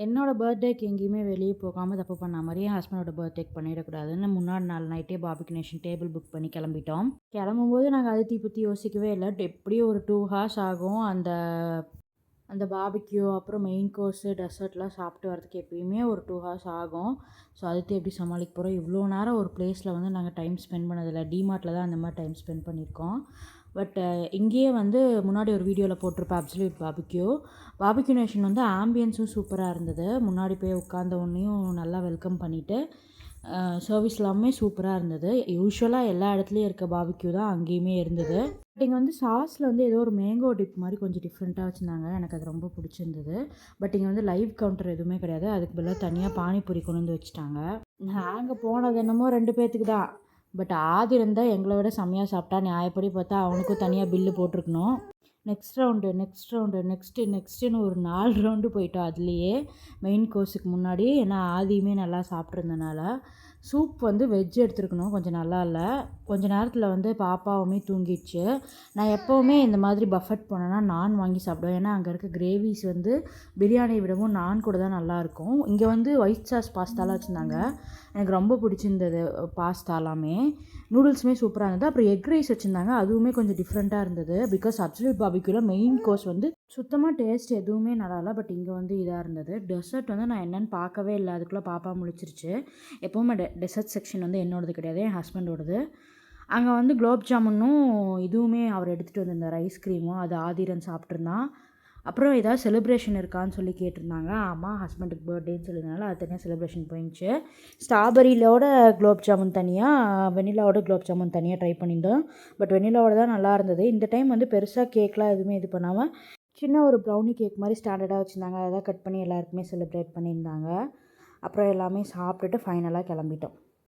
என்னோட பர்த்டேக்கு எங்கேயுமே வெளியே போகாமல் தப்பு பண்ண மாதிரி என் ஹஸ்பண்டோட பர்த்டேக்கு பண்ணிடக்கூடாதுன்னு முன்னாடி நாள் நைட்டே பார்பிக்யூனேஷன் டேபிள் புக் பண்ணி கிளம்பிட்டோம். கிளம்பும்போது நாங்கள் அதை பற்றி யோசிக்கவே இல்லை. எப்படியும் ஒரு 2 ஹார்ஸ் ஆகும் அந்த அந்த பார்பிக்யூ அப்புறம் மெயின் கோர்ஸு டெசர்ட்லாம் சாப்பிட்டு வரதுக்கு எப்பயுமே ஒரு 2 ஹார்ஸ் ஆகும். ஸோ அதுக்கு எப்படி சமாளிக்க போகிறோம்? இவ்வளோ நேரம் ஒரு பிளேஸில் வந்து நாங்கள் டைம் ஸ்பெண்ட் பண்ணதில்லை. டிமார்ட்டில் தான் அந்த மாதிரி டைம் ஸ்பெண்ட் பண்ணியிருக்கோம். பட் இங்கேயே வந்து முன்னாடி ஒரு வீடியோவில் போட்டிருப்பேன் அப்சல்யூட் பார்பிக்யூ நேஷன் வந்து ஆம்பியன்ஸும் சூப்பராக இருந்தது. முன்னாடி போய் உட்காந்த உடனேயும் நல்லா வெல்கம் பண்ணிவிட்டு சர்வீஸ் எல்லாமே சூப்பராக இருந்தது. யூஸ்வலாக எல்லா இடத்துலையும் இருக்க பார்பிக்யூ தான் அங்கேயுமே இருந்தது. பட் இங்கே வந்து சாஸில் வந்து ஏதோ ஒரு மேங்கோ டிப் மாதிரி கொஞ்சம் டிஃப்ரெண்ட்டாக வச்சுருந்தாங்க. எனக்கு அது ரொம்ப பிடிச்சிருந்தது. பட் இங்கே வந்து லைவ் கவுண்டர் எதுவுமே கிடையாது. அதுக்கு பதிலாக தனியாக பானிபூரி கொண்டு வந்து வச்சுட்டாங்க. நாங்கள் போனது என்னமோ 2 பேர்த்துக்கு தான். பட் ஆதி இருந்தால் எங்களை விட செம்மையாக சாப்பிட்டா. நியாயப்படி பார்த்தா அவனுக்கும் தனியாக பில்லு போட்டிருக்கணும். நெக்ஸ்ட் ரவுண்டு நெக்ஸ்ட்டுன்னு ஒரு 4 ரவுண்டு போயிட்டோம் அதுலேயே மெயின் கோர்ஸுக்கு முன்னாடி. ஏன்னா ஆதியுமே நல்லா சாப்பிட்ருந்தனால. சூப் வந்து வெஜ் எடுத்துருக்கணும், கொஞ்சம் நல்லா இல்லை. கொஞ்ச நேரத்தில் வந்து பாப்பாவுமே தூங்கிடுச்சு. நான் எப்போவுமே இந்த மாதிரி பஃபட் போனேன்னா நான் வாங்கி சாப்பிடுவேன். ஏன்னா அங்கே இருக்க கிரேவிஸ் வந்து பிரியாணியை விடவும் நான் கூட தான் நல்லாயிருக்கும். இங்கே வந்து ஒயிட் சாஸ் பாஸ்தாலாம் வச்சுருந்தாங்க. எனக்கு ரொம்ப பிடிச்சிருந்தது பாஸ்தாலாமே. நூடுல்ஸுமே சூப்பராக இருந்தது. அப்புறம் எக் ரைஸ் வச்சுருந்தாங்க. அதுவுமே கொஞ்சம் டிஃப்ரெண்ட்டாக இருந்தது. பிகாஸ் அப்சல்யூட் பார்பிக்யூவில் மெயின் கோர்ஸ் வந்து சுத்தமாக டேஸ்ட் எதுவுமே நல்லா இல்லை. பட் இங்கே வந்து இதாக இருந்தது. டெசர்ட் வந்து நான் என்னென்னு பார்க்கவே இல்லை. அதுக்குள்ளே பாப்பா முழிச்சிருச்சு. எப்போவுமே டெசர்ட் செக்ஷன் வந்து என்னோடது கிடையாது, என் ஹஸ்பண்டோடது. அங்கே வந்து குலோப் ஜாமுன்னும் இதுவுமே அவர் எடுத்துகிட்டு வந்திருந்தார், ஐஸ்கிரீமும். அது ஆதிரன் சாப்பிட்ருந்தான். அப்புறம் ஏதாவது செலிப்ரேஷன் இருக்கான்னு சொல்லி கேட்டிருந்தாங்க. ஆமாம், ஹஸ்பண்டுக்கு பர்த்டேன்னு சொல்லியிருந்தால அது தனியாக செலிப்ரேஷன் போயிடுச்சு. ஸ்ட்ராபெரியிலோட குலோப் ஜாமுன் தனியாக, வெண்ணிலாவோட குலோப் ஜாமுன் தனியாக ட்ரை பண்ணியிருந்தோம். பட் வெண்ணிலாவோட தான் நல்லா இருந்தது. இந்த டைம் வந்து பெருசாக கேக்லாம் எதுவுமே இது பண்ணாமல் சின்ன ஒரு ப்ரௌனி கேக் மாதிரி ஸ்டாண்டர்டாக வச்சுருந்தாங்க. அதை கட் பண்ணி எல்லாருக்குமே செலிப்ரேட் பண்ணியிருந்தாங்க. அப்புறம் எல்லாமே சாப்பிட்டுட்டு ஃபைனலாக கிளம்பிட்டோம்.